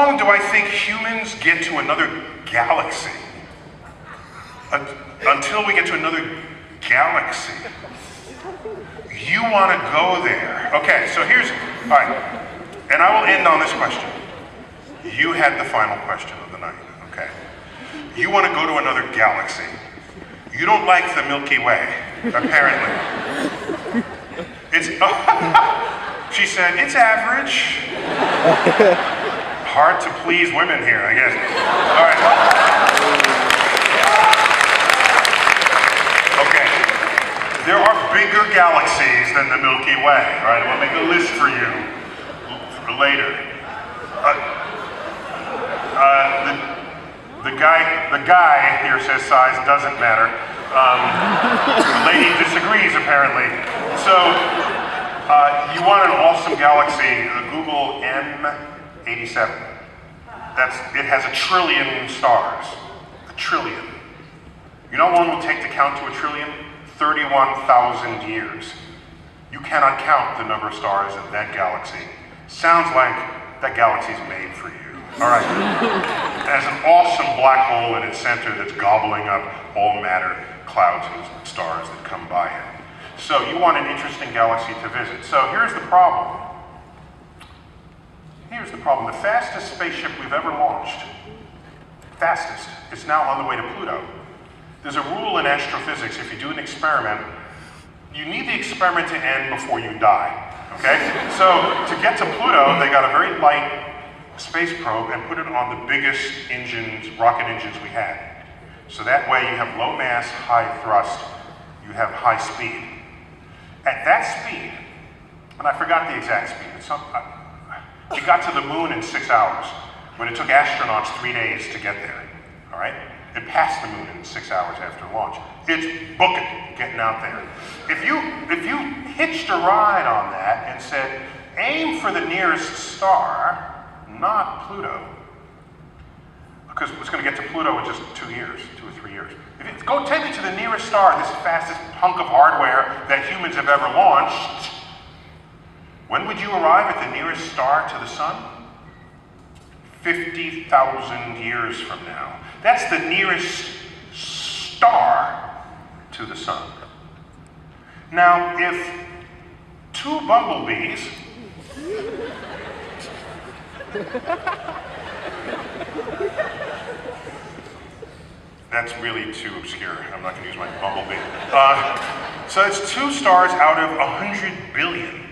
long do I think humans get to another galaxy? Until we get to another galaxy. You want to go there. Okay, so here's, all right, and I will end on this question. You had the final question of the night, okay? You want to go to another galaxy. You don't like the Milky Way, apparently. It's, she said, it's average. Hard to please women here, I guess. All right. Okay. There are bigger galaxies than the Milky Way, all right? We'll make a list for you for later. The guy here says size doesn't matter. The lady disagrees, apparently. So, you want an awesome galaxy, the Google M87. It has 1 trillion stars. 1 trillion. You know how long it will take to count to 1 trillion? 31,000 years. You cannot count the number of stars in that galaxy. Sounds like that galaxy is made for you. All right. It has an awesome black hole in its center that's gobbling up all matter, clouds and stars that come by it. So you want an interesting galaxy to visit. So here's the problem. Here's the problem. The fastest spaceship we've ever launched, fastest, is now on the way to Pluto. There's a rule in astrophysics, if you do an experiment, you need the experiment to end before you die, okay? So to get to Pluto, they got a very light space probe and put it on the biggest engines, rocket engines we had. So that way you have low mass, high thrust, you have high speed. At that speed, and I forgot the exact speed, it got to the moon in 6 hours, when it took astronauts 3 days to get there, all right? It passed the moon in 6 hours after launch. It's booking, getting out there. If you hitched a ride on that and said, aim for the nearest star, not Pluto, because it's going to get to Pluto in just 2 years, 2 or 3 years. Go take it to the nearest star, this fastest hunk of hardware that humans have ever launched. When would you arrive at the nearest star to the sun? 50,000 years from now. That's the nearest star to the sun. Now, if 2 bumblebees that's really too obscure. I'm not going to use my bumblebee. So it's 2 stars out of 100 billion.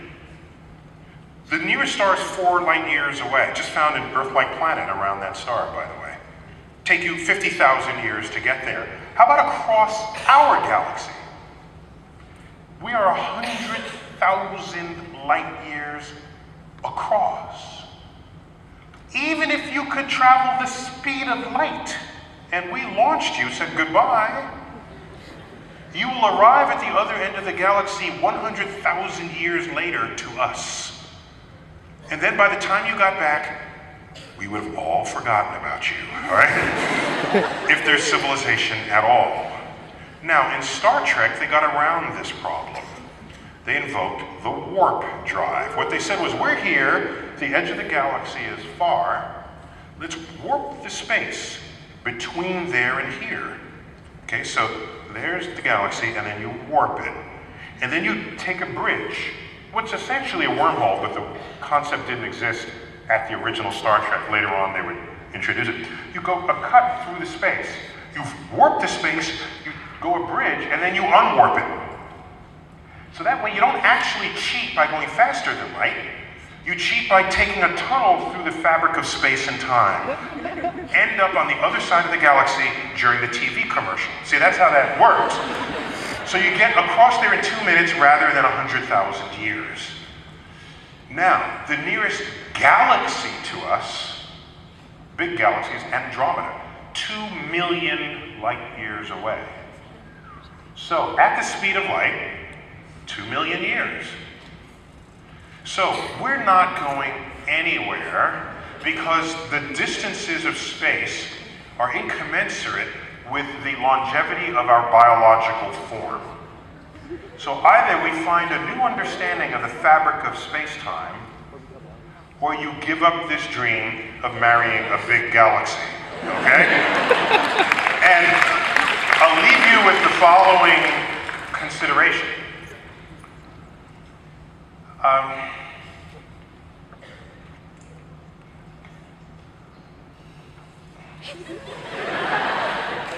The nearest star is 4 light years away. Just found an Earth-like planet around that star, by the way. Take you 50,000 years to get there. How about across our galaxy? We are 100,000 light years across. Even if you could travel the speed of light, and we launched you, said goodbye, you will arrive at the other end of the galaxy 100,000 years later to us. And then by the time you got back, we would have all forgotten about you, all right? If there's civilization at all. Now, in Star Trek, they got around this problem. They invoked the warp drive. What they said was, we're here, the edge of the galaxy is far, let's warp the space between there and here. Okay, so there's the galaxy, and then you warp it. And then you take a bridge, what's essentially a wormhole, but the concept didn't exist at the original Star Trek. Later on, they would introduce it. You go a cut through the space. You've warped the space, you go a bridge, and then you unwarp it. So that way you don't actually cheat by going faster than light. You cheat by taking a tunnel through the fabric of space and time. End up on the other side of the galaxy during the TV commercial. See, that's how that works. So you get across there in 2 minutes rather than 100,000 years. Now, the nearest galaxy to us, big galaxy, is Andromeda, 2 million light years away. So, at the speed of light, 2 million years. So, we're not going anywhere because the distances of space are incommensurate with the longevity of our biological form. So either we find a new understanding of the fabric of space-time, or you give up this dream of marrying a big galaxy, okay? And I'll leave you with the following consideration.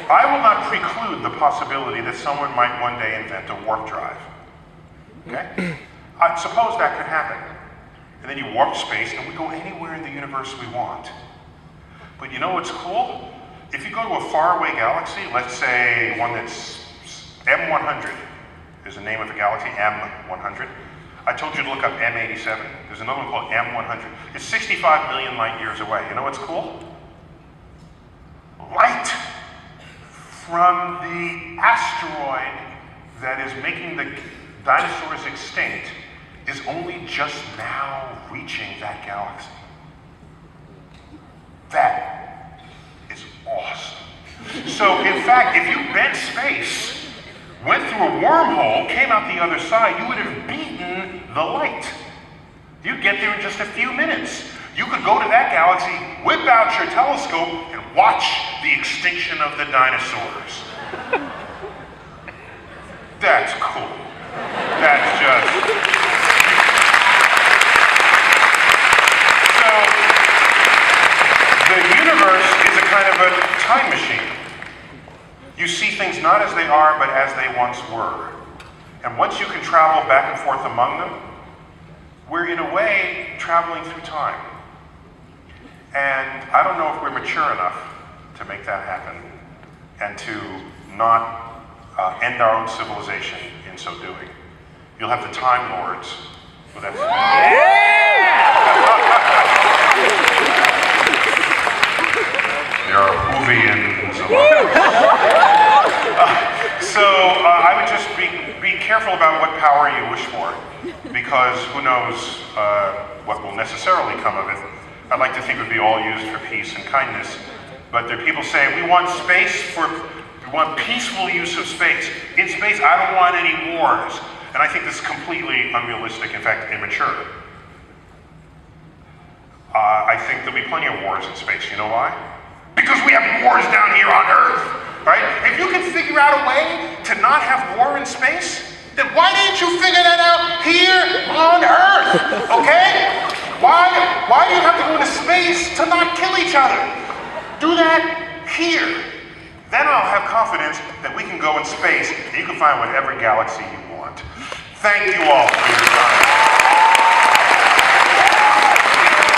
I will not preclude the possibility that someone might one day invent a warp drive. Okay? Suppose that could happen. And then you warp space and we go anywhere in the universe we want. But you know what's cool? If you go to a faraway galaxy, let's say one that's M100 is the name of the galaxy, M100. I told you to look up M87. There's another one called M100. It's 65 million light years away. You know what's cool? Light from the asteroid that is making the dinosaurs extinct is only just now reaching that galaxy. That is awesome. So in fact, if you bent space, went through a wormhole, came out the other side, you would have beaten the light. You'd get there in just a few minutes. You could go to that galaxy, whip out your telescope, and watch the extinction of the dinosaurs. That's cool. That's just... So, the universe is a kind of a time machine. You see things not as they are, but as they once were. And once you can travel back and forth among them, we're in a way traveling through time. And I don't know if we're mature enough to make that happen and to not end our own civilization in so doing. You'll have the Time Lords. Well, that's there are Whovians among So I would just be careful about what power you wish for, because who knows what will necessarily come of it. I'd like to think it would be all used for peace and kindness. But there are people saying, we want we want peaceful use of space. In space, I don't want any wars. And I think this is completely unrealistic, in fact, immature. I think there'll be plenty of wars in space. You know why? Because we have wars down here on Earth, right? If you can figure out a way to not have war in space, then why didn't you figure that out here on Earth, okay? Why do you have to go into space to not kill each other? Do that here. Then I'll have confidence that we can go in space and you can find whatever galaxy you want. Thank you all.